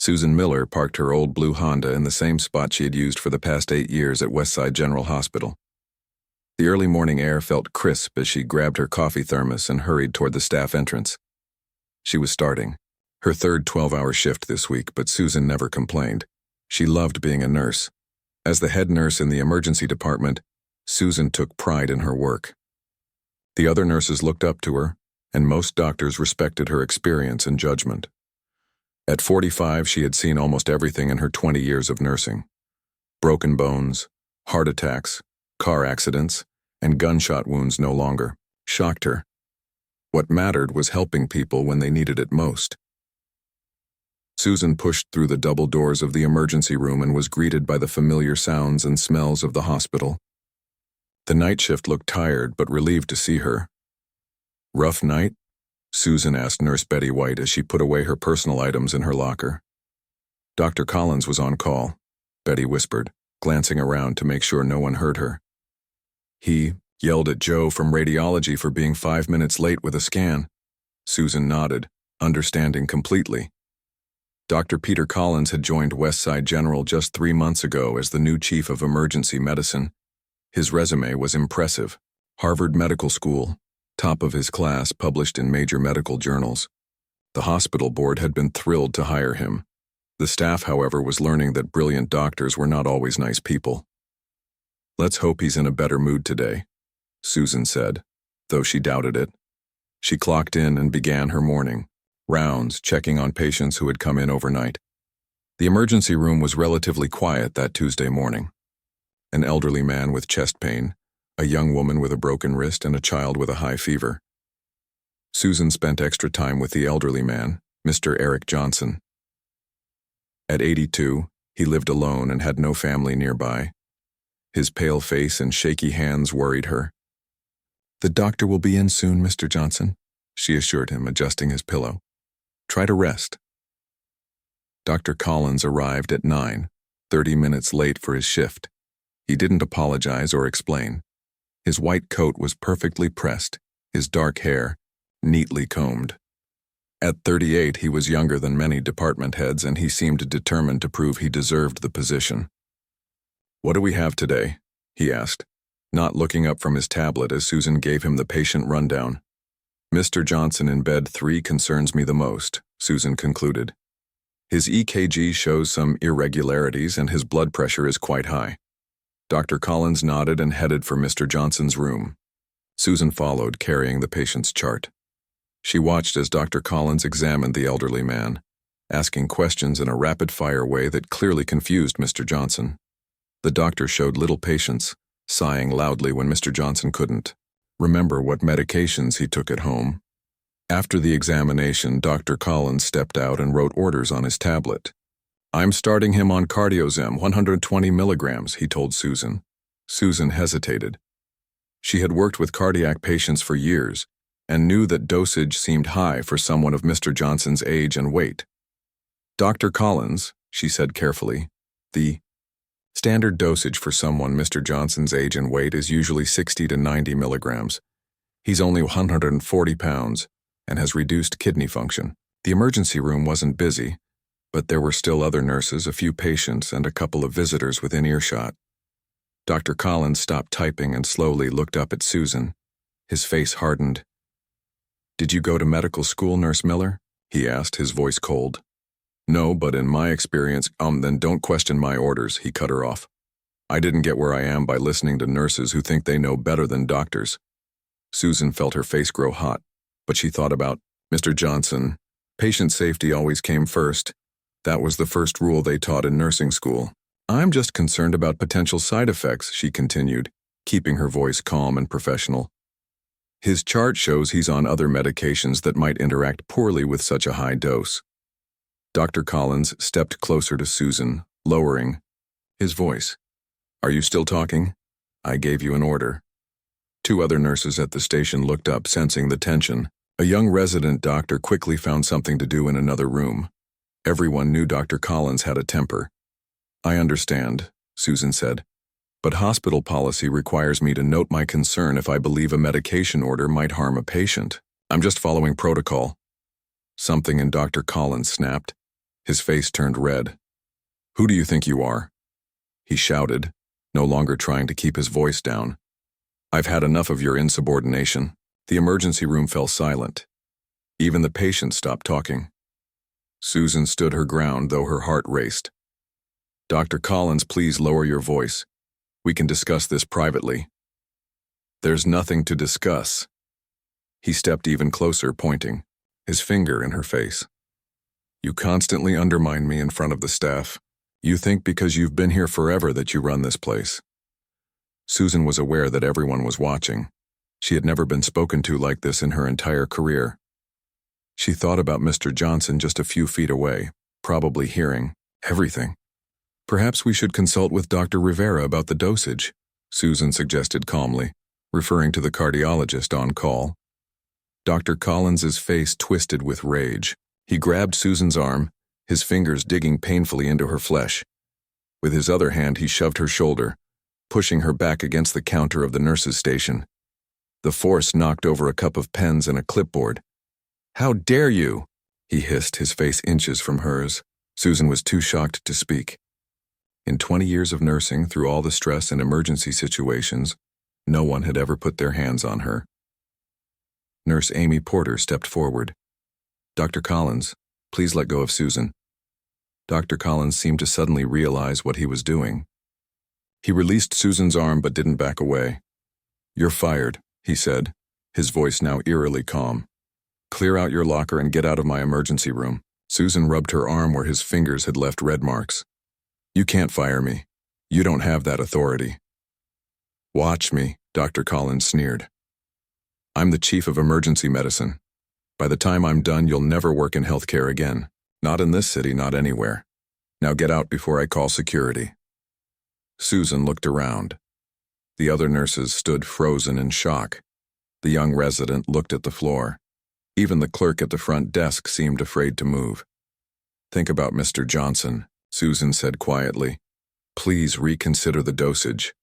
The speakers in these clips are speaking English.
Susan Miller parked her old blue Honda in the same spot she had used for the past 8 years at Westside General Hospital. The early morning air felt crisp as she grabbed her coffee thermos and hurried toward the staff entrance. She was starting her third 12-hour shift this week, but Susan never complained. She loved being a nurse. As the head nurse in the emergency department, Susan took pride in her work. The other nurses looked up to her, and most doctors respected her experience and judgment. At 45, she had seen almost everything in her 20 years of nursing. Broken bones, heart attacks, car accidents, and gunshot wounds no longer shocked her. What mattered was helping people when they needed it most. Susan pushed through the double doors of the emergency room and was greeted by the familiar sounds and smells of the hospital. The night shift looked tired but relieved to see her. "Rough night?" Susan asked Nurse Betty White as she put away her personal items in her locker. "Dr. Collins was on call," Betty whispered, glancing around to make sure no one heard her. "He yelled at Joe from radiology for being 5 minutes late with a scan." Susan nodded, understanding completely. Dr. Peter Collins had joined Westside General just 3 months ago as the new chief of emergency medicine. His resume was impressive. Harvard Medical School, top of his class, published in major medical journals. The hospital board had been thrilled to hire him. The staff, however, was learning that brilliant doctors were not always nice people. "Let's hope he's in a better mood today," Susan said, though she doubted it. She clocked in and began her morning rounds, checking on patients who had come in overnight. The emergency room was relatively quiet that Tuesday morning. An elderly man with chest pain, a young woman with a broken wrist, and a child with a high fever. Susan spent extra time with the elderly man, Mr. Eric Johnson. At 82, he lived alone and had no family nearby. His pale face and shaky hands worried her. "The doctor will be in soon, Mr. Johnson," she assured him, adjusting his pillow. "Try to rest." Dr. Collins arrived at 9, 30 minutes late for his shift. He didn't apologize or explain. His white coat was perfectly pressed, his dark hair neatly combed. At 38, he was younger than many department heads, and he seemed determined to prove he deserved the position. "What do we have today?" he asked, not looking up from his tablet as Susan gave him the patient rundown. "Mr. Johnson in bed 3 concerns me the most," Susan concluded. "His EKG shows some irregularities and his blood pressure is quite high." Dr. Collins nodded and headed for Mr. Johnson's room. Susan followed, carrying the patient's chart. She watched as Dr. Collins examined the elderly man, asking questions in a rapid-fire way that clearly confused Mr. Johnson. The doctor showed little patience, sighing loudly when Mr. Johnson couldn't remember what medications he took at home. After the examination, Dr. Collins stepped out and wrote orders on his tablet. "I'm starting him on Cardiozem, 120 milligrams, he told Susan. Susan hesitated. She had worked with cardiac patients for years and knew that dosage seemed high for someone of Mr. Johnson's age and weight. "Dr. Collins," she said carefully, "the standard dosage for someone Mr. Johnson's age and weight is usually 60 to 90 milligrams. He's only 140 pounds and has reduced kidney function." The emergency room wasn't busy, but there were still other nurses, a few patients, and a couple of visitors within earshot. Dr. Collins stopped typing and slowly looked up at Susan. His face hardened. "Did you go to medical school, Nurse Miller?" he asked, his voice cold. "No, but in my experience, then don't question my orders," he cut her off. "I didn't get where I am by listening to nurses who think they know better than doctors." Susan felt her face grow hot, but she thought about, "Mr. Johnson, patient safety always came first. That was the first rule they taught in nursing school. I'm just concerned about potential side effects," she continued, keeping her voice calm and professional. "His chart shows he's on other medications that might interact poorly with such a high dose." Dr. Collins stepped closer to Susan, lowering his voice. "Are you still talking? I gave you an order." 2 other nurses at the station looked up, sensing the tension. A young resident doctor quickly found something to do in another room. Everyone knew Dr. Collins had a temper. "I understand," Susan said, "but hospital policy requires me to note my concern if I believe a medication order might harm a patient. I'm just following protocol." Something in Dr. Collins snapped. His face turned red. "Who do you think you are?" he shouted, no longer trying to keep his voice down. "I've had enough of your insubordination." The emergency room fell silent. Even the patient stopped talking. Susan stood her ground, though her heart raced. "Dr. Collins, please lower your voice. We can discuss this privately." "There's nothing to discuss." He stepped even closer, pointing, his finger in her face. "You constantly undermine me in front of the staff. You think because you've been here forever that you run this place." Susan was aware that everyone was watching. She had never been spoken to like this in her entire career. She thought about Mr. Johnson just a few feet away, probably hearing everything. "Perhaps we should consult with Dr. Rivera about the dosage," Susan suggested calmly, referring to the cardiologist on call. Dr. Collins's face twisted with rage. He grabbed Susan's arm, his fingers digging painfully into her flesh. With his other hand, he shoved her shoulder, pushing her back against the counter of the nurse's station. The force knocked over a cup of pens and a clipboard. "How dare you?" he hissed, his face inches from hers. Susan was too shocked to speak. In 20 years of nursing, through all the stress and emergency situations, no one had ever put their hands on her. Nurse Amy Porter stepped forward. "Dr. Collins, please let go of Susan." Dr. Collins seemed to suddenly realize what he was doing. He released Susan's arm but didn't back away. "You're fired," he said, his voice now eerily calm. "Clear out your locker and get out of my emergency room." Susan rubbed her arm where his fingers had left red marks. "You can't fire me. You don't have that authority." "Watch me," Dr. Collins sneered. "I'm the chief of emergency medicine. By the time I'm done, you'll never work in healthcare again. Not in this city, not anywhere. Now get out before I call security." Susan looked around. The other nurses stood frozen in shock. The young resident looked at the floor. Even the clerk at the front desk seemed afraid to move. "Think about Mr. Johnson," Susan said quietly. "Please reconsider the dosage.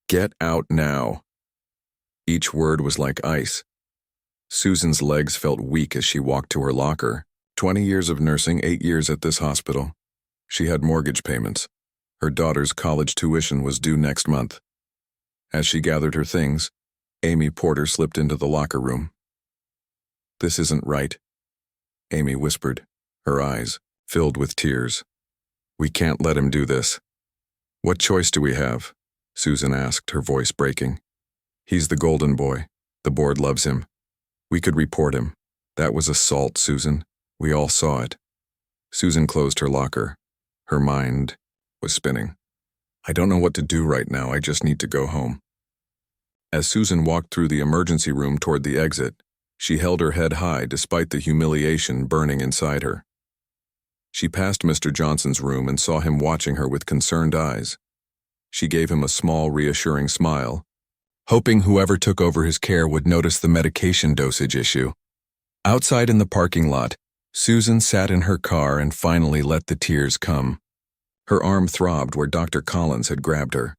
Get out now." Each word was like ice. Susan's legs felt weak as she walked to her locker. 20 years of nursing, 8 years at this hospital. She had mortgage payments. Her daughter's college tuition was due next month. As she gathered her things, Amy Porter slipped into the locker room. "This isn't right," Amy whispered, her eyes filled with tears. "We can't let him do this." "What choice do we have?" Susan asked, her voice breaking. "He's the golden boy. The board loves him. We could report him. That was assault, Susan. We all saw it." Susan closed her locker. Her mind was spinning. "I don't know what to do right now. I just need to go home." As Susan walked through the emergency room toward the exit, she held her head high despite the humiliation burning inside her. She passed Mr. Johnson's room and saw him watching her with concerned eyes. She gave him a small, reassuring smile, hoping whoever took over his care would notice the medication dosage issue. Outside in the parking lot, Susan sat in her car and finally let the tears come. Her arm throbbed where Dr. Collins had grabbed her.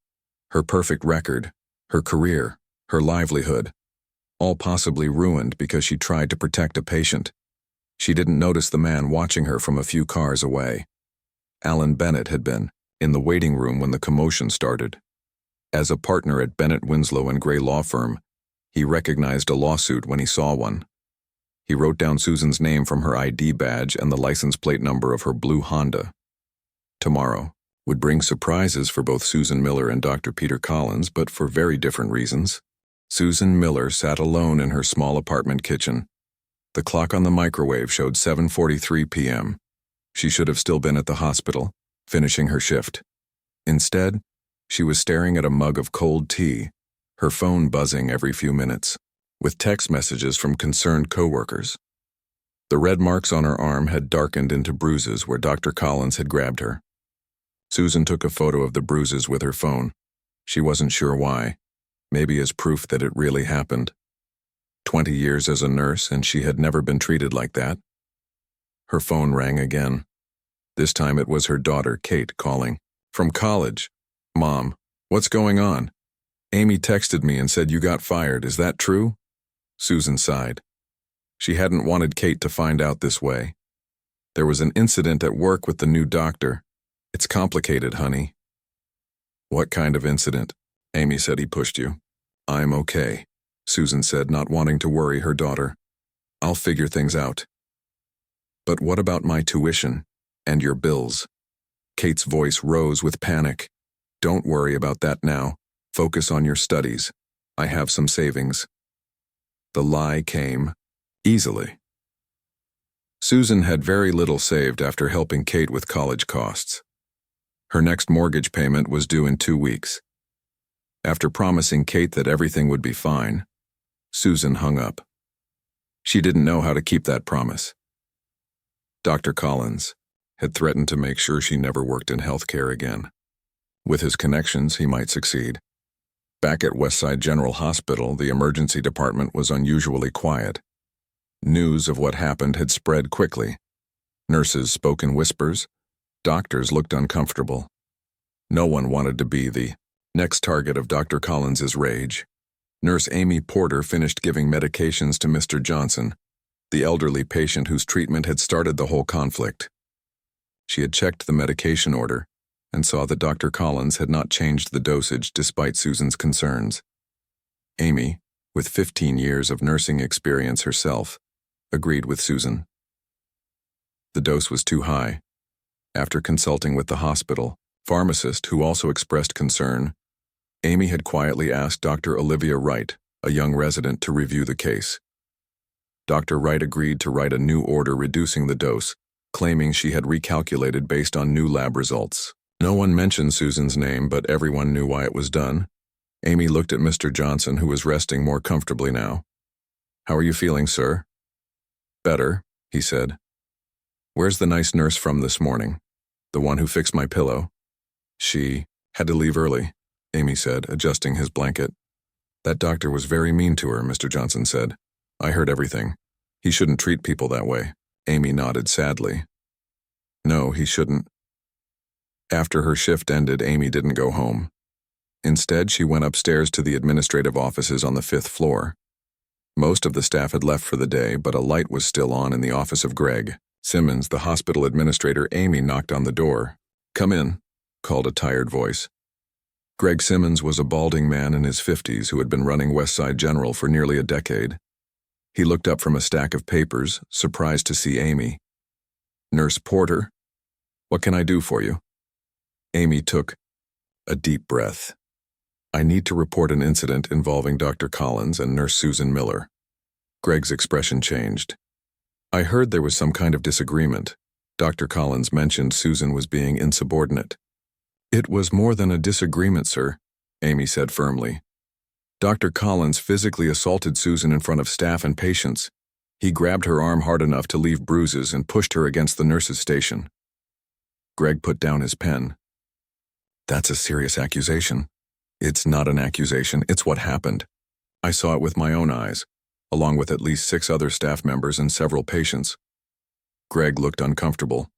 Her perfect record, her career, her livelihood, all possibly ruined because she tried to protect a patient. She didn't notice the man watching her from a few cars away. Alan Bennett had been in the waiting room when the commotion started. As a partner at Bennett Winslow and Gray law firm, he recognized a lawsuit when he saw one. He wrote down Susan's name from her ID badge and the license plate number of her blue Honda. Tomorrow would bring surprises for both Susan Miller and Dr. Peter Collins, but for very different reasons. Susan Miller sat alone in her small apartment kitchen. The clock on the microwave showed 7:43 p.m. She should have still been at the hospital, finishing her shift. Instead, she was staring at a mug of cold tea, her phone buzzing every few minutes, with text messages from concerned coworkers. The red marks on her arm had darkened into bruises where Dr. Collins had grabbed her. Susan took a photo of the bruises with her phone. She wasn't sure why, maybe as proof that it really happened. 20 years as a nurse, and she had never been treated like that. Her phone rang again. This time it was her daughter, Kate, calling. "From college. Mom, what's going on? Amy texted me and said you got fired. Is that true?" Susan sighed. She hadn't wanted Kate to find out this way. There was an incident at work with the new doctor. It's complicated, honey. What kind of incident? Amy said he pushed you. I'm okay, Susan said, not wanting to worry her daughter. I'll figure things out. But what about my tuition and your bills? Kate's voice rose with panic. Don't worry about that now. Focus on your studies. I have some savings. The lie came easily. Susan had very little saved after helping Kate with college costs. Her next mortgage payment was due in 2 weeks. After promising Kate that everything would be fine, Susan hung up. She didn't know how to keep that promise. Dr. Collins had threatened to make sure she never worked in healthcare again. With his connections, he might succeed. Back at Westside General Hospital, the emergency department was unusually quiet. News of what happened had spread quickly. Nurses spoke in whispers. Doctors looked uncomfortable. No one wanted to be the next target of Dr. Collins's rage. Nurse Amy Porter finished giving medications to Mr. Johnson, the elderly patient whose treatment had started the whole conflict. She had checked the medication order and saw that Dr. Collins had not changed the dosage despite Susan's concerns. Amy, with 15 years of nursing experience herself, agreed with Susan. The dose was too high. After consulting with the hospital pharmacist, who also expressed concern, Amy had quietly asked Dr. Olivia Wright, a young resident, to review the case. Dr. Wright agreed to write a new order reducing the dose, claiming she had recalculated based on new lab results. No one mentioned Susan's name, but everyone knew why it was done. Amy looked at Mr. Johnson, who was resting more comfortably now. "How are you feeling, sir?" "Better," he said. "Where's the nice nurse from this morning? The one who fixed my pillow?" "She had to leave early," Amy said, adjusting his blanket. "That doctor was very mean to her," Mr. Johnson said. "I heard everything. He shouldn't treat people that way." Amy nodded sadly. "No, he shouldn't." After her shift ended, Amy didn't go home. Instead, she went upstairs to the administrative offices on the 5th floor. Most of the staff had left for the day, but a light was still on in the office of Greg Simmons, the hospital administrator. Amy knocked on the door. "Come in," called a tired voice. Greg Simmons was a balding man in his 50s who had been running Westside General for nearly a decade. He looked up from a stack of papers, surprised to see Amy. "Nurse Porter, what can I do for you?" Amy took a deep breath. "I need to report an incident involving Dr. Collins and Nurse Susan Miller." Greg's expression changed. "I heard there was some kind of disagreement. Dr. Collins mentioned Susan was being insubordinate." "It was more than a disagreement, sir," Amy said firmly. "Dr. Collins physically assaulted Susan in front of staff and patients. He grabbed her arm hard enough to leave bruises and pushed her against the nurse's station." Greg put down his pen. "That's a serious accusation." "It's not an accusation, it's what happened. I saw it with my own eyes, along with at least 6 other staff members and several patients." Greg looked uncomfortable.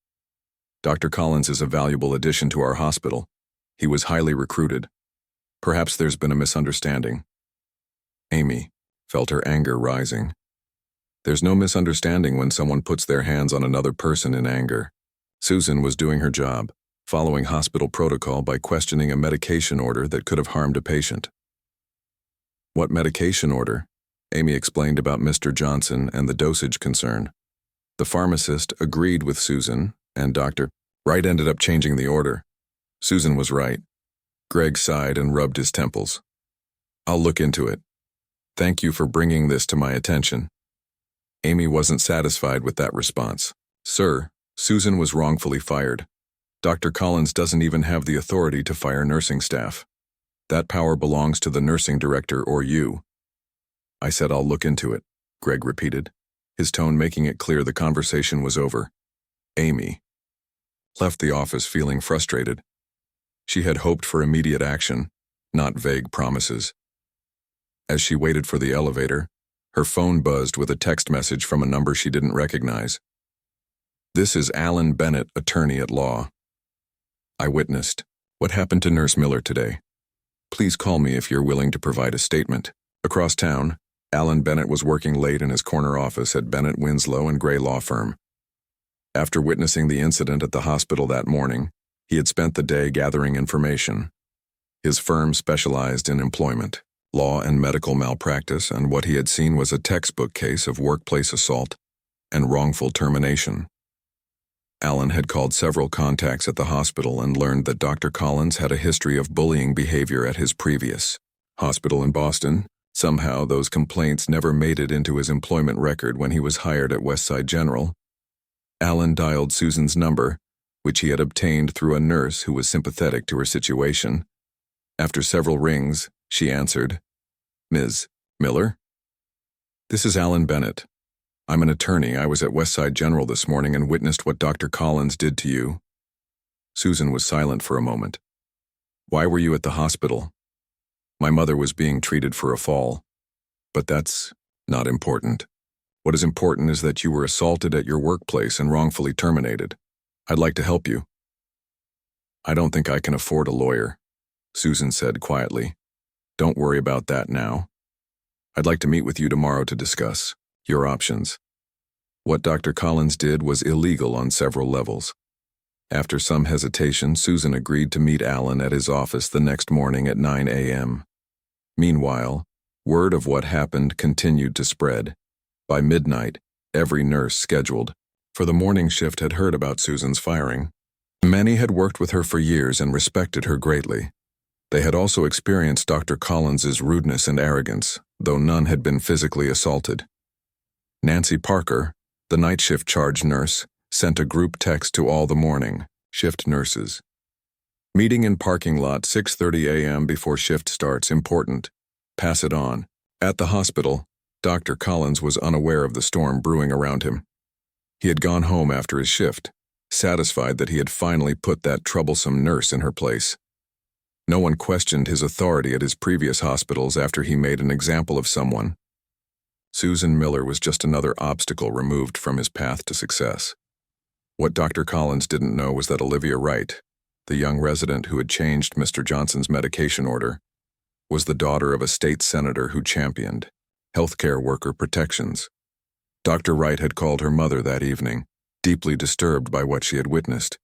"Dr. Collins is a valuable addition to our hospital. He was highly recruited. Perhaps there's been a misunderstanding." Amy felt her anger rising. There's no misunderstanding when someone puts their hands on another person in anger. Susan was doing her job, following hospital protocol by questioning a medication order that could have harmed a patient. "What medication order?" Amy explained about Mr. Johnson and the dosage concern. The pharmacist agreed with Susan, and Dr. Wright ended up changing the order. Susan was right. Greg sighed and rubbed his temples. "I'll look into it. Thank you for bringing this to my attention." Amy wasn't satisfied with that response. "Sir, Susan was wrongfully fired. Dr. Collins doesn't even have the authority to fire nursing staff. That power belongs to the nursing director or you." "I said I'll look into it," Greg repeated, his tone making it clear the conversation was over. Amy left the office feeling frustrated. She had hoped for immediate action, not vague promises. As she waited for the elevator, her phone buzzed with a text message from a number she didn't recognize. "This is Alan Bennett, attorney at law. I witnessed what happened to Nurse Miller today. Please call me if you're willing to provide a statement." Across town, Alan Bennett was working late in his corner office at Bennett Winslow and Gray Law Firm. After witnessing the incident at the hospital that morning, he had spent the day gathering information. His firm specialized in employment, law and medical malpractice, and what he had seen was a textbook case of workplace assault and wrongful termination. Alan had called several contacts at the hospital and learned that Dr. Collins had a history of bullying behavior at his previous hospital in Boston. Somehow, those complaints never made it into his employment record when he was hired at Westside General. Alan dialed Susan's number, which he had obtained through a nurse who was sympathetic to her situation. After several rings, she answered, "Ms. Miller? This is Alan Bennett. I'm an attorney. I was at Westside General this morning and witnessed what Dr. Collins did to you." Susan was silent for a moment. "Why were you at the hospital?" "My mother was being treated for a fall." "But that's not important. What is important is that you were assaulted at your workplace and wrongfully terminated. I'd like to help you." "I don't think I can afford a lawyer," Susan said quietly. "Don't worry about that now. I'd like to meet with you tomorrow to discuss your options." What Dr. Collins did was illegal on several levels. After some hesitation, Susan agreed to meet Alan at his office the next morning at 9 a.m. Meanwhile, word of what happened continued to spread. By midnight, every nurse scheduled for the morning shift had heard about Susan's firing. Many had worked with her for years and respected her greatly. They had also experienced Dr. Collins's rudeness and arrogance, though none had been physically assaulted. Nancy Parker, the night shift charge nurse, sent a group text to all the morning shift nurses. "Meeting in parking lot 6:30 a.m. before shift starts. Important. Pass it on." At the hospital, Dr. Collins was unaware of the storm brewing around him. He had gone home after his shift, satisfied that he had finally put that troublesome nurse in her place. No one questioned his authority at his previous hospitals after he made an example of someone. Susan Miller was just another obstacle removed from his path to success. What Dr. Collins didn't know was that Olivia Wright, the young resident who had changed Mr. Johnson's medication order, was the daughter of a state senator who championed healthcare worker protections. Dr. Wright had called her mother that evening, deeply disturbed by what she had witnessed.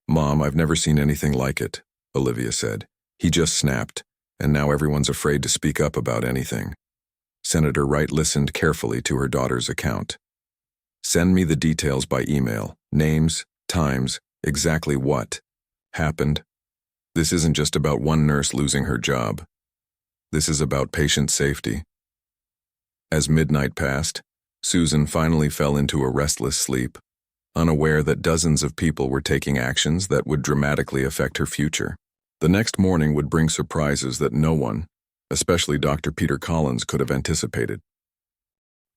"Mom, I've never seen anything like it," Olivia said. "He just snapped, and now everyone's afraid to speak up about anything." Senator Wright listened carefully to her daughter's account. "Send me the details by email, names, times, exactly what happened. This isn't just about one nurse losing her job. This is about patient safety." As midnight passed, Susan finally fell into a restless sleep, unaware that dozens of people were taking actions that would dramatically affect her future. The next morning would bring surprises that no one, especially Dr. Peter Collins, could have anticipated.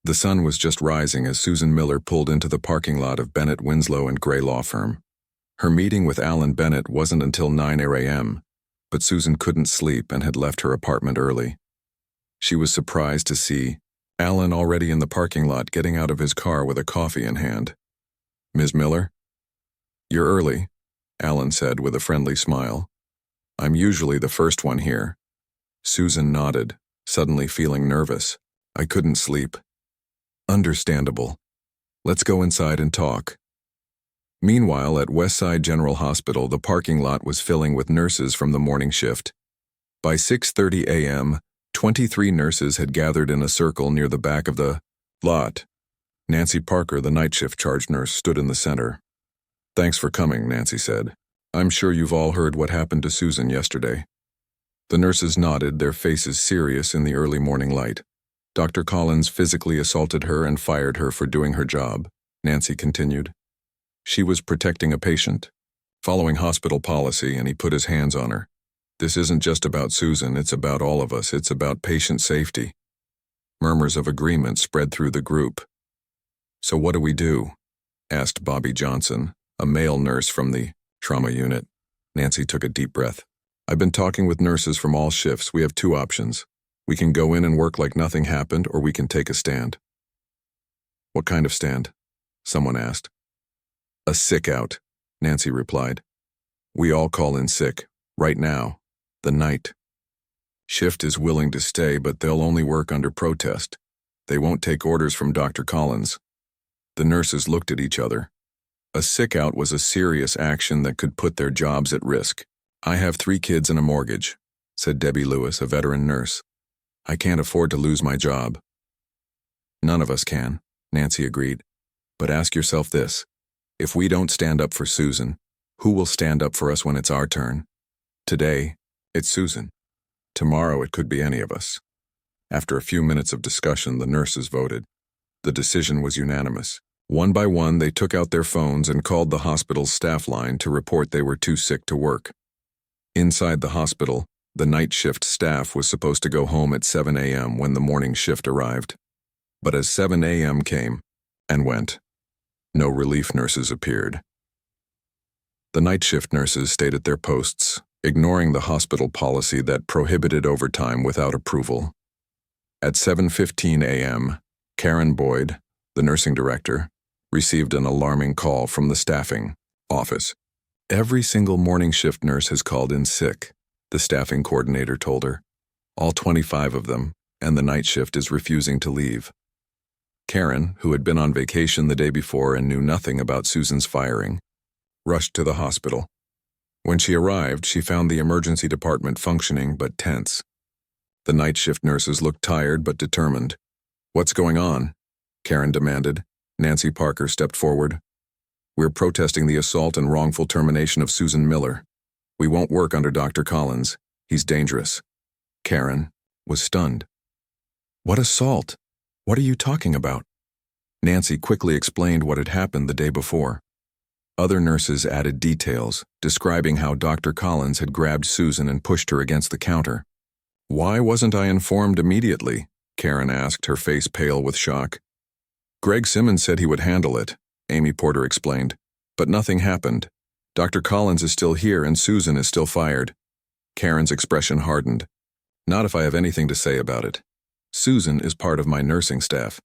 The sun was just rising as Susan Miller pulled into the parking lot of Bennett, Winslow and Gray Law Firm. Her meeting with Alan Bennett wasn't until 9 a.m., but Susan couldn't sleep and had left her apartment early. She was surprised to see Alan already in the parking lot getting out of his car with a coffee in hand. "Ms. Miller?" "You're early," Alan said with a friendly smile. "I'm usually the first one here." Susan nodded, suddenly feeling nervous. "I couldn't sleep." "Understandable. Let's go inside and talk." Meanwhile, at Westside General Hospital, the parking lot was filling with nurses from the morning shift. By 6:30 a.m., 23 nurses had gathered in a circle near the back of the lot. Nancy Parker, the night shift charge nurse, stood in the center. "Thanks for coming," Nancy said. "I'm sure you've all heard what happened to Susan yesterday." The nurses nodded, their faces serious in the early morning light. "Dr. Collins physically assaulted her and fired her for doing her job," Nancy continued. "She was protecting a patient, following hospital policy, and he put his hands on her. This isn't just about Susan, it's about all of us. It's about patient safety." Murmurs of agreement spread through the group. "So what do we do?" asked Bobby Johnson, a male nurse from the trauma unit. Nancy took a deep breath. "I've been talking with nurses from all shifts. We have two options. We can go in and work like nothing happened, or we can take a stand." "What kind of stand?" someone asked. "A sick out," Nancy replied. "We all call in sick, right now, the night. Shift is willing to stay, but they'll only work under protest. They won't take orders from Dr. Collins." The nurses looked at each other. A sick-out was a serious action that could put their jobs at risk. "I have 3 kids and a mortgage," said Debbie Lewis, a veteran nurse. "I can't afford to lose my job." "None of us can," Nancy agreed. "But ask yourself this. If we don't stand up for Susan, who will stand up for us when it's our turn? Today, it's Susan. Tomorrow, it could be any of us." After a few minutes of discussion, the nurses voted. The decision was unanimous. One by one, they took out their phones and called the hospital's staff line to report they were too sick to work. Inside the hospital, the night shift staff was supposed to go home at 7 a.m. when the morning shift arrived. But as 7 a.m. came and went, no relief nurses appeared. The night shift nurses stayed at their posts, ignoring the hospital policy that prohibited overtime without approval. At 7:15 a.m., Karen Boyd, the nursing director, received an alarming call from the staffing office. "Every single morning shift nurse has called in sick," the staffing coordinator told her. "All 25 of them, and the night shift is refusing to leave." Karen, who had been on vacation the day before and knew nothing about Susan's firing, rushed to the hospital. When she arrived, she found the emergency department functioning but tense. The night shift nurses looked tired but determined. "What's going on?" Karen demanded. Nancy Parker stepped forward. "We're protesting the assault and wrongful termination of Susan Miller. We won't work under Dr. Collins. He's dangerous." Karen was stunned. "What assault? What are you talking about?" Nancy quickly explained what had happened the day before. Other nurses added details, describing how Dr. Collins had grabbed Susan and pushed her against the counter. "Why wasn't I informed immediately?" Karen asked, her face pale with shock. "Greg Simmons said he would handle it," Amy Porter explained. "But nothing happened. Dr. Collins is still here and Susan is still fired." Karen's expression hardened. "Not if I have anything to say about it. Susan is part of my nursing staff.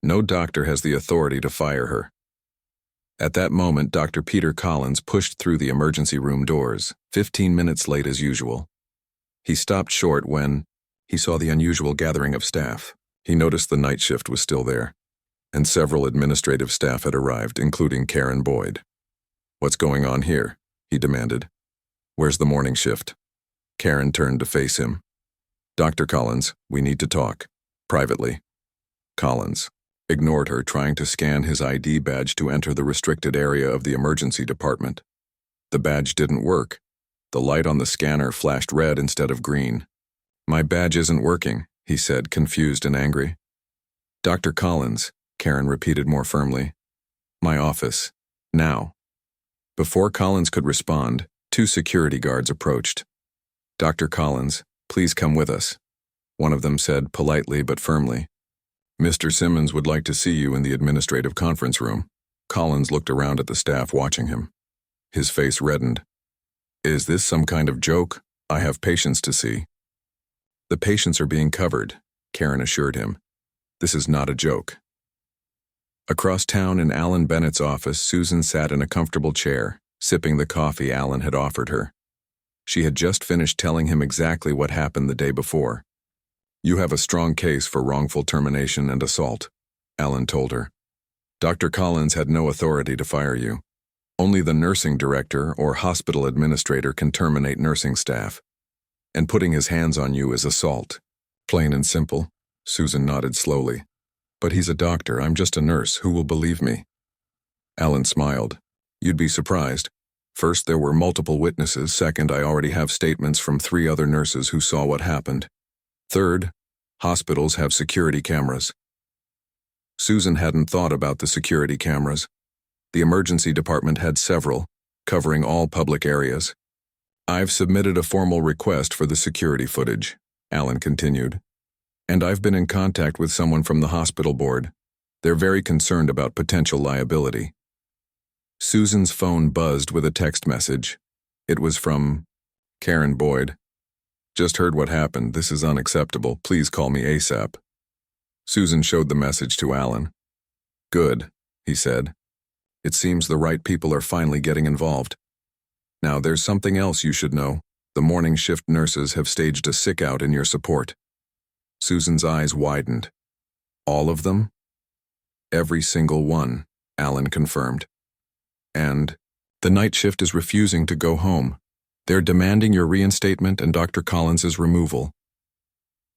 No doctor has the authority to fire her." At that moment, Dr. Peter Collins pushed through the emergency room doors, 15 minutes late as usual. He stopped short when he saw the unusual gathering of staff. He noticed the night shift was still there, and several administrative staff had arrived, including Karen Boyd. "What's going on here?" he demanded. "Where's the morning shift?" Karen turned to face him. "Dr. Collins, we need to talk. Privately." Collins ignored her, trying to scan his ID badge to enter the restricted area of the emergency department. The badge didn't work. The light on the scanner flashed red instead of green. "My badge isn't working," he said, confused and angry. "Dr. Collins," Karen repeated more firmly. "My office. Now." Before Collins could respond, 2 security guards approached. "Dr. Collins, please come with us," one of them said politely but firmly. "Mr. Simmons would like to see you in the administrative conference room." Collins looked around at the staff watching him. His face reddened. "Is this some kind of joke? I have patients to see." "The patients are being covered," Karen assured him. "This is not a joke." Across town in Alan Bennett's office, Susan sat in a comfortable chair, sipping the coffee Alan had offered her. She had just finished telling him exactly what happened the day before. "You have a strong case for wrongful termination and assault," Alan told her. "Dr. Collins had no authority to fire you. Only the nursing director or hospital administrator can terminate nursing staff. And putting his hands on you is assault. Plain and simple." Susan nodded slowly. "But he's a doctor. I'm just a nurse. Who will believe me?" Alan smiled. "You'd be surprised. First, there were multiple witnesses. Second, I already have statements from 3 other nurses who saw what happened. Third, hospitals have security cameras." Susan hadn't thought about the security cameras. The emergency department had several, covering all public areas. "I've submitted a formal request for the security footage," Alan continued. "And I've been in contact with someone from the hospital board. They're very concerned about potential liability." Susan's phone buzzed with a text message. It was from Karen Boyd. "Just heard what happened. This is unacceptable. Please call me ASAP." Susan showed the message to Alan. "Good," he said. "It seems the right people are finally getting involved. Now there's something else you should know. The morning shift nurses have staged a sick-out in your support." Susan's eyes widened. "All of them?" "Every single one," Alan confirmed. And the night shift is refusing to go home. They're demanding your reinstatement and Dr. Collins's removal.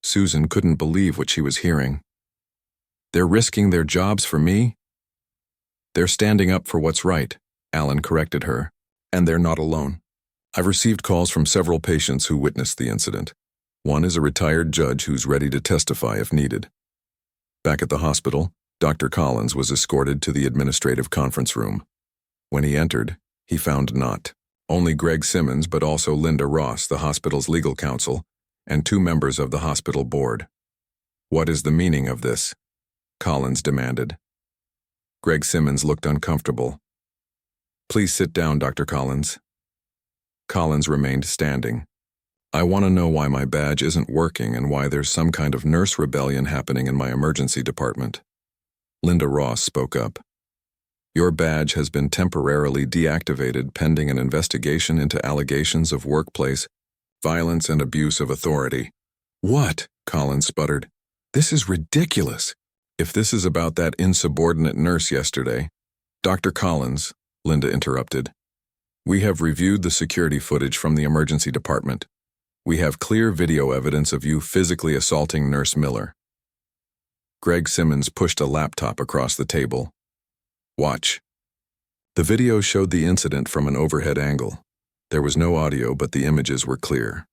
Susan couldn't believe what she was hearing. They're risking their jobs for me? They're standing up for what's right, Alan corrected her. And they're not alone. I've received calls from several patients who witnessed the incident. One is a retired judge who's ready to testify if needed. Back at the hospital, Dr. Collins was escorted to the administrative conference room. When he entered, he found not only Greg Simmons but also Linda Ross, the hospital's legal counsel, and 2 members of the hospital board. What is the meaning of this? Collins demanded. Greg Simmons looked uncomfortable. Please sit down, Dr. Collins. Collins remained standing. I want to know why my badge isn't working and why there's some kind of nurse rebellion happening in my emergency department. Linda Ross spoke up. Your badge has been temporarily deactivated pending an investigation into allegations of workplace violence and abuse of authority. What? Collins sputtered. This is ridiculous. If this is about that insubordinate nurse yesterday, Dr. Collins, Linda interrupted. We have reviewed the security footage from the emergency department. We have clear video evidence of you physically assaulting Nurse Miller. Greg Simmons pushed a laptop across the table. Watch. The video showed the incident from an overhead angle. There was no audio, but the images were clear.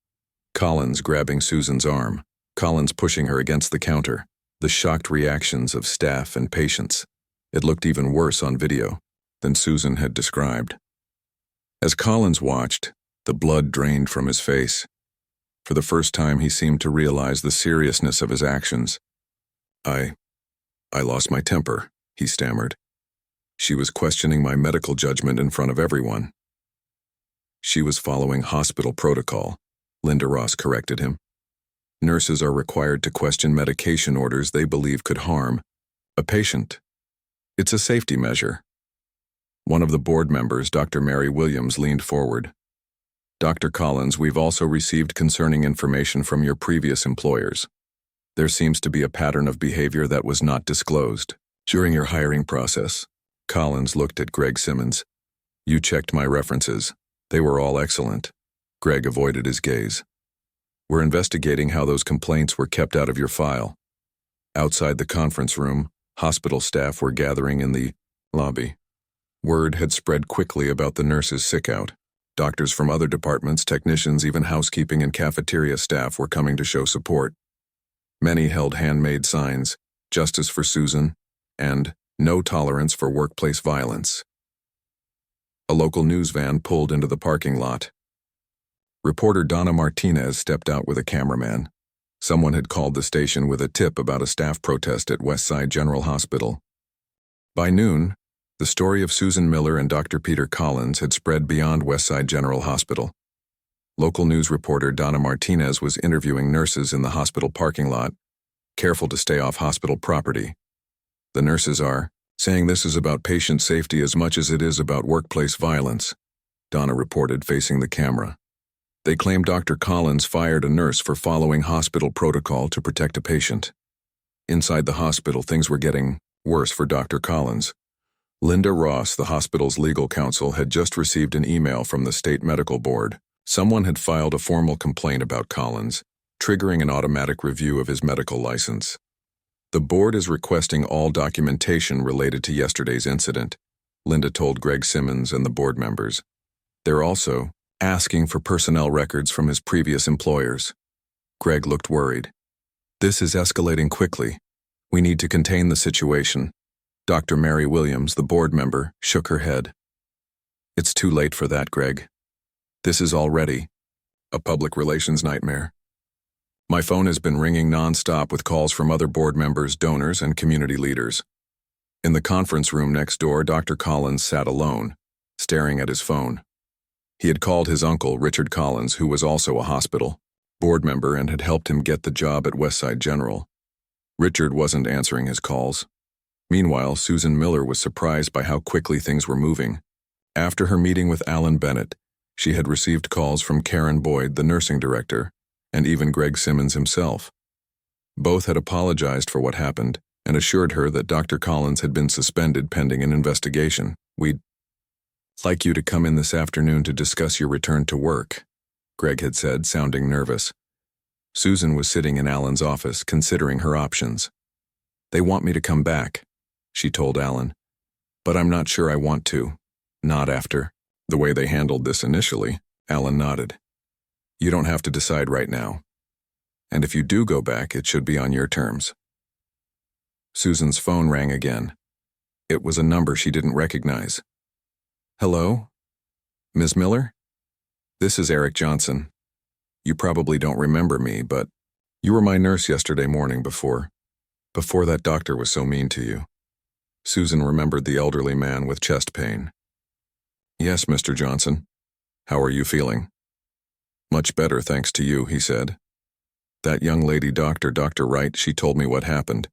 Collins grabbing Susan's arm, Collins pushing her against the counter, the shocked reactions of staff and patients. It looked even worse on video than Susan had described. As Collins watched, the blood drained from his face. For the first time, he seemed to realize the seriousness of his actions. I lost my temper, he stammered. She was questioning my medical judgment in front of everyone. She was following hospital protocol, Linda Ross corrected him. Nurses are required to question medication orders they believe could harm a patient. It's a safety measure. One of the board members, Dr. Mary Williams, leaned forward. Dr. Collins, we've also received concerning information from your previous employers. There seems to be a pattern of behavior that was not disclosed. During your hiring process, Collins looked at Greg Simmons. You checked my references. They were all excellent. Greg avoided his gaze. We're investigating how those complaints were kept out of your file. Outside the conference room, hospital staff were gathering in the lobby. Word had spread quickly about the nurses' sick-out. Doctors from other departments, technicians, even housekeeping and cafeteria staff were coming to show support. Many held handmade signs, Justice for Susan, and No Tolerance for Workplace Violence. A local news van pulled into the parking lot. Reporter Donna Martinez stepped out with a cameraman. Someone had called the station with a tip about a staff protest at Westside General Hospital. By noon, the story of Susan Miller and Dr. Peter Collins had spread beyond Westside General Hospital. Local news reporter Donna Martinez was interviewing nurses in the hospital parking lot, careful to stay off hospital property. The nurses are saying this is about patient safety as much as it is about workplace violence, Donna reported, facing the camera. They claim Dr. Collins fired a nurse for following hospital protocol to protect a patient. Inside the hospital, things were getting worse for Dr. Collins. Linda Ross, the hospital's legal counsel, had just received an email from the state medical board. Someone had filed a formal complaint about Collins, triggering an automatic review of his medical license. The board is requesting all documentation related to yesterday's incident, Linda told Greg Simmons and the board members. They're also asking for personnel records from his previous employers. Greg looked worried. This is escalating quickly. We need to contain the situation. Dr. Mary Williams, the board member, shook her head. It's too late for that, Greg. This is already a public relations nightmare. My phone has been ringing nonstop with calls from other board members, donors, and community leaders. In the conference room next door, Dr. Collins sat alone, staring at his phone. He had called his uncle, Richard Collins, who was also a hospital board member and had helped him get the job at Westside General. Richard wasn't answering his calls. Meanwhile, Susan Miller was surprised by how quickly things were moving. After her meeting with Alan Bennett, she had received calls from Karen Boyd, the nursing director, and even Greg Simmons himself. Both had apologized for what happened and assured her that Dr. Collins had been suspended pending an investigation. Like you to come in this afternoon to discuss your return to work, Greg had said, sounding nervous. Susan was sitting in Alan's office, considering her options. They want me to come back, she told Alan. But I'm not sure I want to. Not after the way they handled this initially. Alan nodded. You don't have to decide right now. And if you do go back, it should be on your terms. Susan's phone rang again. It was a number she didn't recognize. Hello? Ms. Miller? This is Eric Johnson. You probably don't remember me, but you were my nurse yesterday morning before that doctor was so mean to you. Susan remembered the elderly man with chest pain. Yes, Mr. Johnson. How are you feeling? Much better, thanks to you, he said. That young lady doctor, Dr. Wright, she told me what happened.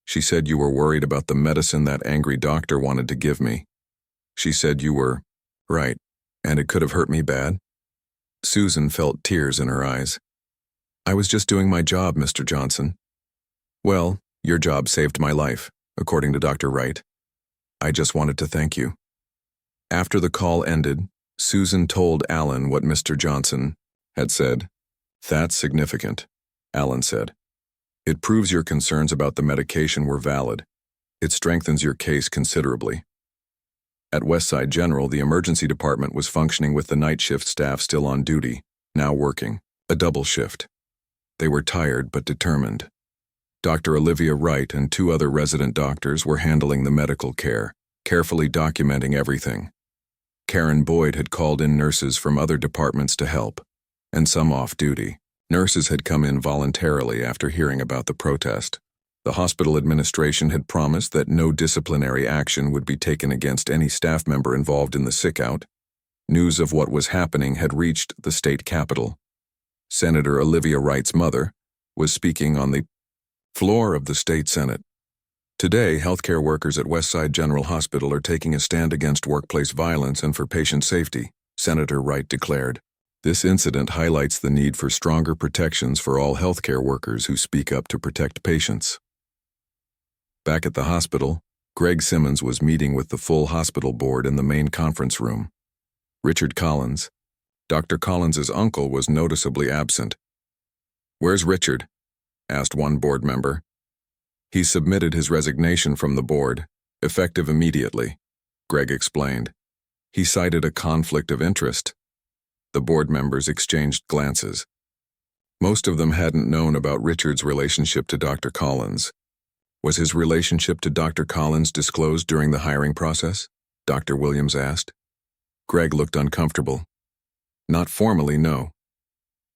She said you were worried about the medicine that angry doctor wanted to give me. She said you were right, and it could have hurt me bad. Susan felt tears in her eyes. I was just doing my job, Mr. Johnson. Well, your job saved my life, according to Dr. Wright. I just wanted to thank you. After the call ended, Susan told Alan what Mr. Johnson had said. That's significant, Alan said. It proves your concerns about the medication were valid. It strengthens your case considerably. At Westside General, the emergency department was functioning with the night shift staff still on duty, now working, a double shift. They were tired but determined. Dr. Olivia Wright and 2 other resident doctors were handling the medical care, carefully documenting everything. Karen Boyd had called in nurses from other departments to help, and some off-duty. Nurses had come in voluntarily after hearing about the protest. The hospital administration had promised that no disciplinary action would be taken against any staff member involved in the sick-out. News of what was happening had reached the state capitol. Senator Olivia Wright's mother was speaking on the floor of the state Senate. Today, healthcare workers at Westside General Hospital are taking a stand against workplace violence and for patient safety, Senator Wright declared. This incident highlights the need for stronger protections for all healthcare workers who speak up to protect patients. Back at the hospital, Greg Simmons was meeting with the full hospital board in the main conference room. Richard Collins, Dr. Collins's uncle, was noticeably absent. Where's Richard? Asked one board member. He submitted his resignation from the board, effective immediately, Greg explained. He cited a conflict of interest. The board members exchanged glances. Most of them hadn't known about Richard's relationship to Dr. Collins. Was his relationship to Dr. Collins disclosed during the hiring process? Dr. Williams asked. Greg looked uncomfortable. Not formally, no.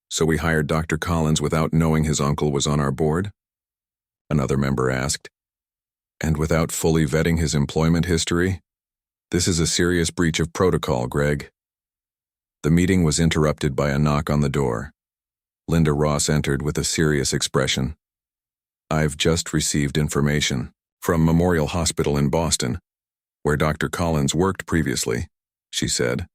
So we hired Dr. Collins without knowing his uncle was on our board? Another member asked. And without fully vetting his employment history? This is a serious breach of protocol, Greg. The meeting was interrupted by a knock on the door. Linda Ross entered with a serious expression. I've just received information from Memorial Hospital in Boston, where Dr. Collins worked previously, she said.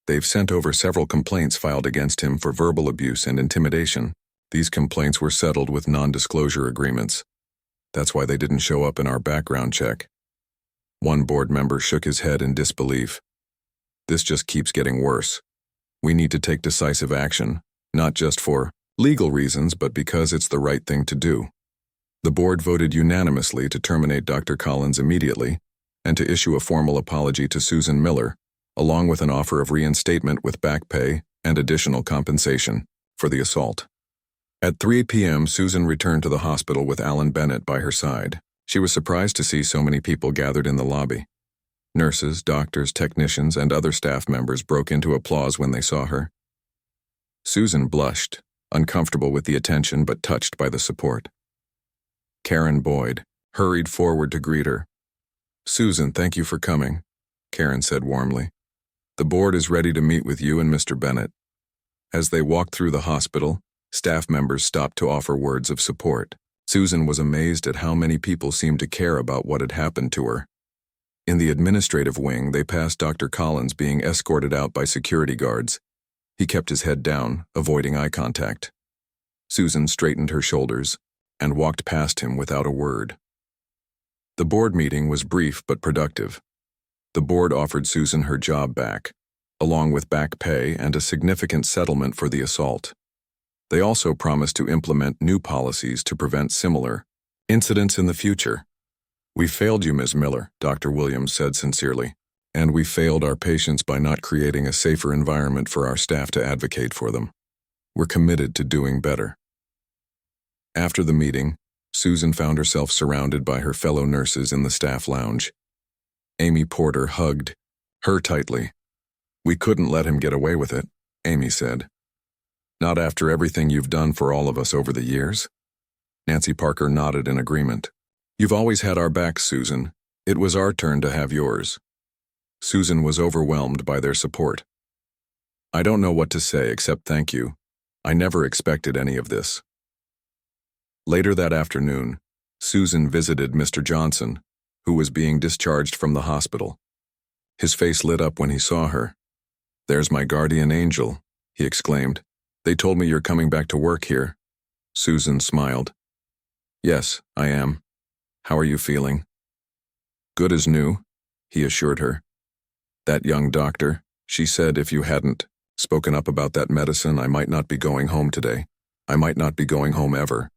They've sent over several complaints filed against him for verbal abuse and intimidation. These complaints were settled with non-disclosure agreements. That's why they didn't show up in our background check. One board member shook his head in disbelief. This just keeps getting worse. We need to take decisive action, not just for legal reasons, but because it's the right thing to do. The board voted unanimously to terminate Dr. Collins immediately and to issue a formal apology to Susan Miller, along with an offer of reinstatement with back pay and additional compensation for the assault. At 3 p.m., Susan returned to the hospital with Alan Bennett by her side. She was surprised to see so many people gathered in the lobby. Nurses, doctors, technicians, and other staff members broke into applause when they saw her. Susan blushed, uncomfortable with the attention but touched by the support. Karen Boyd hurried forward to greet her. Susan, thank you for coming, Karen said warmly. The board is ready to meet with you and Mr. Bennett. As they walked through the hospital, staff members stopped to offer words of support. Susan was amazed at how many people seemed to care about what had happened to her. In the administrative wing, they passed Dr. Collins being escorted out by security guards. He kept his head down, avoiding eye contact. Susan straightened her shoulders and walked past him without a word. The board meeting was brief but productive. The board offered Susan her job back, along with back pay and a significant settlement for the assault. They also promised to implement new policies to prevent similar incidents in the future. "We failed you, Ms. Miller," Dr. Williams said sincerely, "and we failed our patients by not creating a safer environment for our staff to advocate for them. We're committed to doing better." After the meeting, Susan found herself surrounded by her fellow nurses in the staff lounge. Amy Porter hugged her tightly. "We couldn't let him get away with it," Amy said. "Not after everything you've done for all of us over the years." Nancy Parker nodded in agreement. "You've always had our backs, Susan. It was our turn to have yours." Susan was overwhelmed by their support. "I don't know what to say except thank you. I never expected any of this." Later that afternoon, Susan visited Mr. Johnson, who was being discharged from the hospital. His face lit up when he saw her. "There's my guardian angel," he exclaimed. "They told me you're coming back to work here." Susan smiled. "Yes, I am. How are you feeling?" "Good as new," he assured her. "That young doctor," she said, "if you hadn't spoken up about that medicine, I might not be going home today. I might not be going home ever."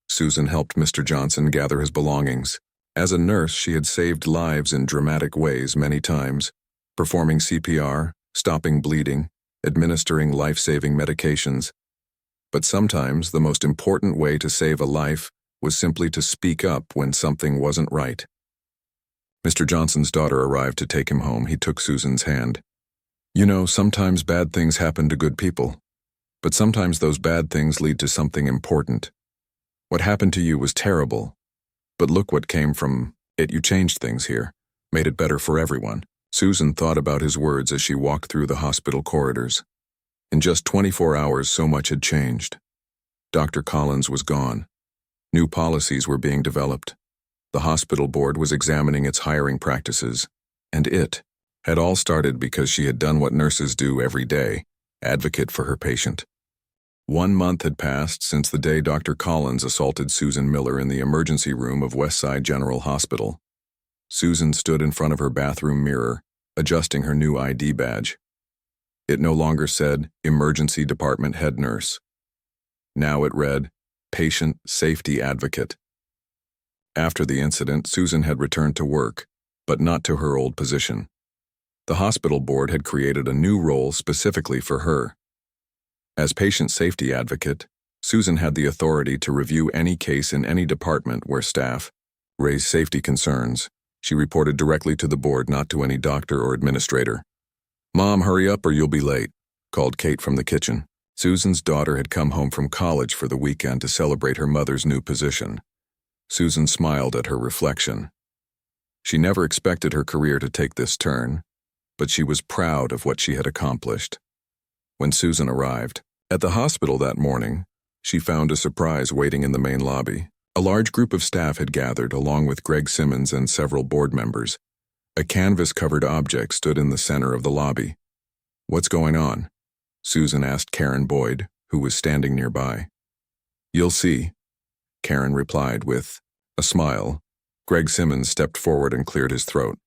Susan helped Mr. Johnson gather his belongings. As a nurse, she had saved lives in dramatic ways many times, performing CPR, stopping bleeding, administering life-saving medications. But sometimes the most important way to save a life was simply to speak up when something wasn't right. Mr. Johnson's daughter arrived to take him home. He took Susan's hand. "You know, sometimes bad things happen to good people, but sometimes those bad things lead to something important. What happened to you was terrible, but look what came from it. You changed things here, made it better for everyone." Susan thought about his words as she walked through the hospital corridors. In just 24 hours, so much had changed. Dr. Collins was gone. New policies were being developed. The hospital board was examining its hiring practices, and it had all started because she had done what nurses do every day, advocate for her patient. 1 month had passed since the day Dr. Collins assaulted Susan Miller in the emergency room of Westside General Hospital. Susan stood in front of her bathroom mirror, adjusting her new ID badge. It no longer said Emergency Department Head Nurse. Now it read Patient Safety Advocate. After the incident, Susan had returned to work, but not to her old position. The hospital board had created a new role specifically for her. As Patient Safety Advocate, Susan had the authority to review any case in any department where staff raised safety concerns. She reported directly to the board, not to any doctor or administrator. "Mom, hurry up or you'll be late," called Kate from the kitchen. Susan's daughter had come home from college for the weekend to celebrate her mother's new position. Susan smiled at her reflection. She never expected her career to take this turn, but she was proud of what she had accomplished. When Susan arrived at the hospital that morning, she found a surprise waiting in the main lobby. A large group of staff had gathered, along with Greg Simmons and several board members. A canvas-covered object stood in the center of the lobby. "What's going on?" Susan asked Karen Boyd, who was standing nearby. "You'll see," Karen replied with a smile. Greg Simmons stepped forward and cleared his throat.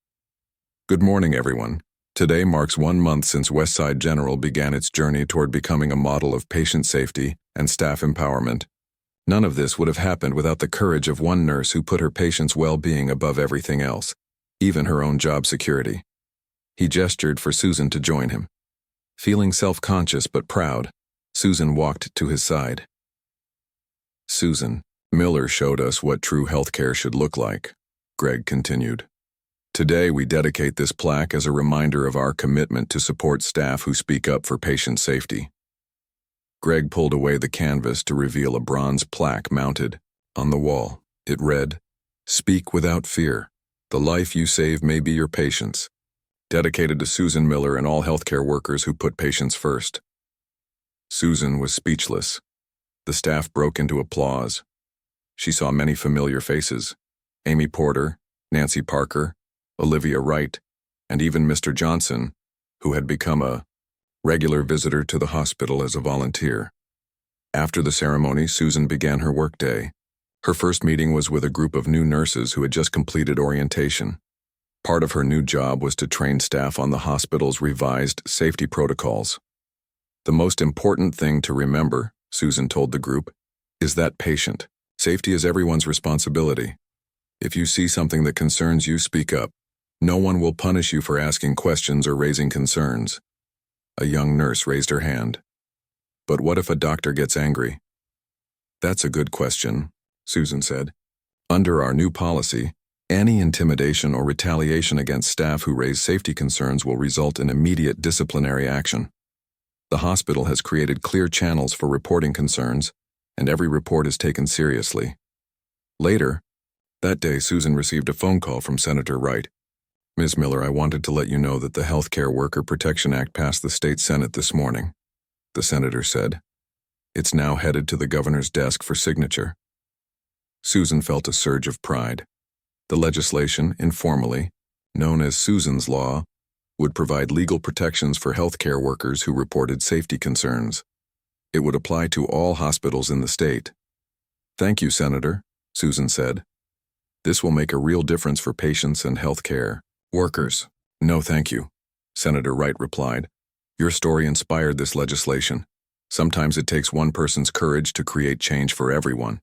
"Good morning, everyone. Today marks 1 month since Westside General began its journey toward becoming a model of patient safety and staff empowerment. None of this would have happened without the courage of one nurse who put her patient's well-being above everything else, even her own job security." He gestured for Susan to join him. Feeling self-conscious but proud, Susan walked to his side. "Susan Miller showed us what true healthcare should look like," Greg continued. "Today we dedicate this plaque as a reminder of our commitment to support staff who speak up for patient safety." Greg pulled away the canvas to reveal a bronze plaque mounted on the wall. It read, "Speak without fear. The life you save may be your patient's. Dedicated to Susan Miller and all healthcare workers who put patients first." Susan was speechless. The staff broke into applause. She saw many familiar faces: Amy Porter, Nancy Parker, Olivia Wright, and even Mr. Johnson, who had become a regular visitor to the hospital as a volunteer. After the ceremony, Susan began her workday. Her first meeting was with a group of new nurses who had just completed orientation. Part of her new job was to train staff on the hospital's revised safety protocols. The most important thing to remember, Susan told the group, is that patient. Safety is everyone's responsibility. If you see something that concerns you, speak up. No one will punish you for asking questions or raising concerns. A young nurse raised her hand. But what if a doctor gets angry? That's a good question, Susan said. Under our new policy, any intimidation or retaliation against staff who raise safety concerns will result in immediate disciplinary action. The hospital has created clear channels for reporting concerns, and every report is taken seriously. Later, that day, Susan received a phone call from Senator Wright. Ms. Miller, I wanted to let you know that the Healthcare Worker Protection Act passed the state Senate this morning, the senator said. It's now headed to the governor's desk for signature. Susan felt a surge of pride. The legislation, informally, known as Susan's Law, would provide legal protections for healthcare workers who reported safety concerns. It would apply to all hospitals in the state. Thank you, Senator, Susan said. This will make a real difference for patients and healthcare workers. No, thank you, Senator Wright replied. Your story inspired this legislation. Sometimes it takes one person's courage to create change for everyone.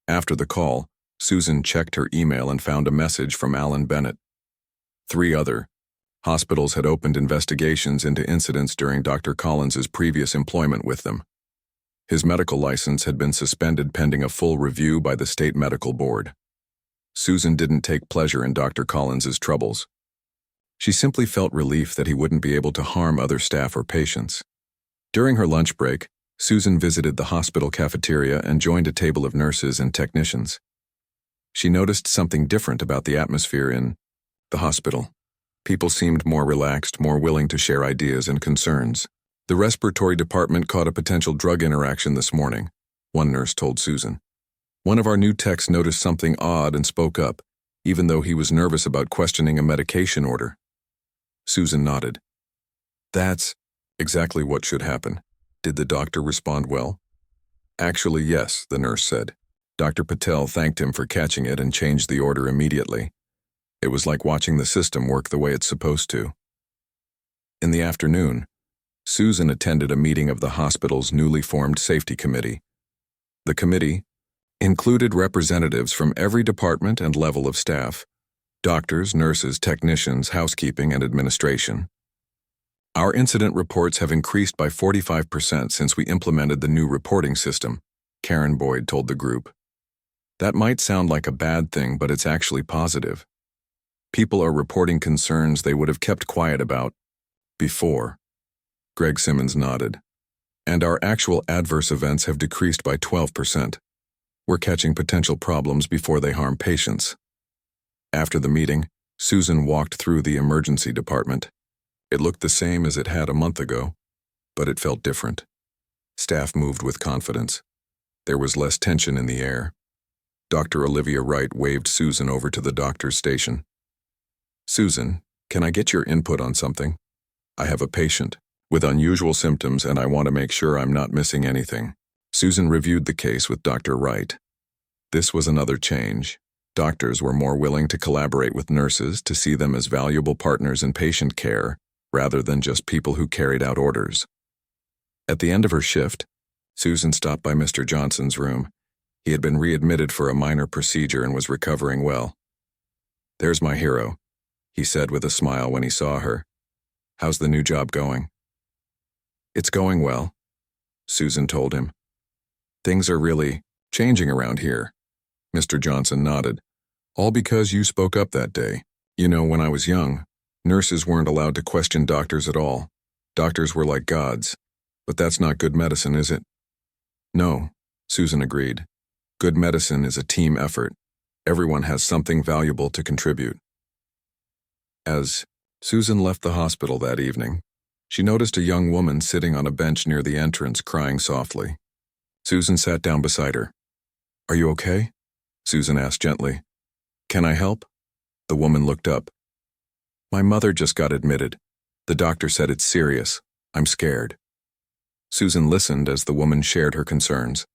After the call, Susan checked her email and found a message from Alan Bennett. 3 other hospitals had opened investigations into incidents during Dr. Collins's previous employment with them. His medical license had been suspended pending a full review by the state medical board. Susan didn't take pleasure in Dr. Collins's troubles. She simply felt relief that he wouldn't be able to harm other staff or patients. During her lunch break, Susan visited the hospital cafeteria and joined a table of nurses and technicians. She noticed something different about the atmosphere in the hospital. People seemed more relaxed, more willing to share ideas and concerns. The respiratory department caught a potential drug interaction this morning, one nurse told Susan. One of our new techs noticed something odd and spoke up, even though he was nervous about questioning a medication order. Susan nodded. That's exactly what should happen. Did the doctor respond well? Actually, yes, the nurse said. Dr. Patel thanked him for catching it and changed the order immediately. It was like watching the system work the way it's supposed to. In the afternoon, Susan attended a meeting of the hospital's newly formed safety committee. The committee included representatives from every department and level of staff: doctors, nurses, technicians, housekeeping, and administration. Our incident reports have increased by 45% since we implemented the new reporting system, Karen Boyd told the group. That might sound like a bad thing, but it's actually positive. People are reporting concerns they would have kept quiet about before. Greg Simmons nodded. And our actual adverse events have decreased by 12%. We're catching potential problems before they harm patients. After the meeting, Susan walked through the emergency department. It looked the same as it had a month ago, but it felt different. Staff moved with confidence. There was less tension in the air. Dr. Olivia Wright waved Susan over to the doctor's station. Susan, can I get your input on something? I have a patient with unusual symptoms and I want to make sure I'm not missing anything. Susan reviewed the case with Dr. Wright. This was another change. Doctors were more willing to collaborate with nurses to see them as valuable partners in patient care rather than just people who carried out orders. At the end of her shift, Susan stopped by Mr. Johnson's room. He had been readmitted for a minor procedure and was recovering well. There's my hero, he said with a smile when he saw her. How's the new job going? It's going well, Susan told him. Things are really changing around here. Mr. Johnson nodded. All because you spoke up that day. You know, when I was young, nurses weren't allowed to question doctors at all. Doctors were like gods. But that's not good medicine, is it? No, Susan agreed. Good medicine is a team effort. Everyone has something valuable to contribute. As Susan left the hospital that evening, she noticed a young woman sitting on a bench near the entrance crying softly. Susan sat down beside her. Are you okay? Susan asked gently. Can I help? The woman looked up. My mother just got admitted. The doctor said it's serious. I'm scared. Susan listened as the woman shared her concerns.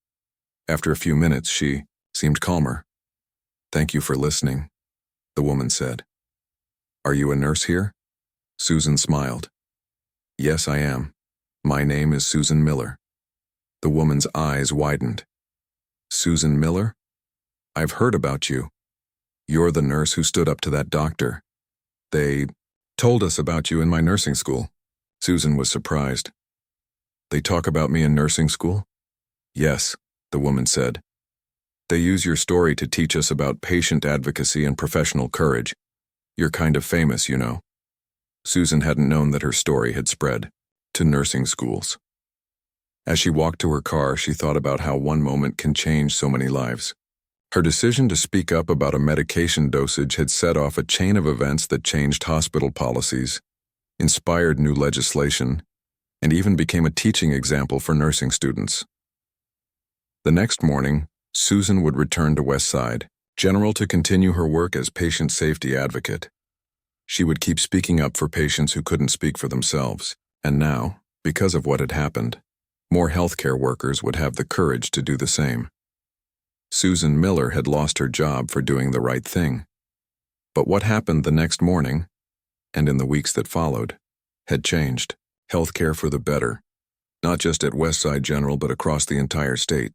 After a few minutes, she seemed calmer. Thank you for listening, the woman said. Are you a nurse here? Susan smiled. Yes, I am. My name is Susan Miller. The woman's eyes widened. Susan Miller? I've heard about you. You're the nurse who stood up to that doctor. They told us about you in my nursing school. Susan was surprised. They talk about me in nursing school? Yes, the woman said. They use your story to teach us about patient advocacy and professional courage. You're kind of famous, you know. Susan hadn't known that her story had spread to nursing schools. As she walked to her car, she thought about how one moment can change so many lives. Her decision to speak up about a medication dosage had set off a chain of events that changed hospital policies, inspired new legislation, and even became a teaching example for nursing students. The next morning, Susan would return to Westside General to continue her work as patient safety advocate. She would keep speaking up for patients who couldn't speak for themselves, and now, because of what had happened, more healthcare workers would have the courage to do the same. Susan Miller had lost her job for doing the right thing. But what happened the next morning, and in the weeks that followed, had changed. Healthcare for the better, not just at Westside General but across the entire state.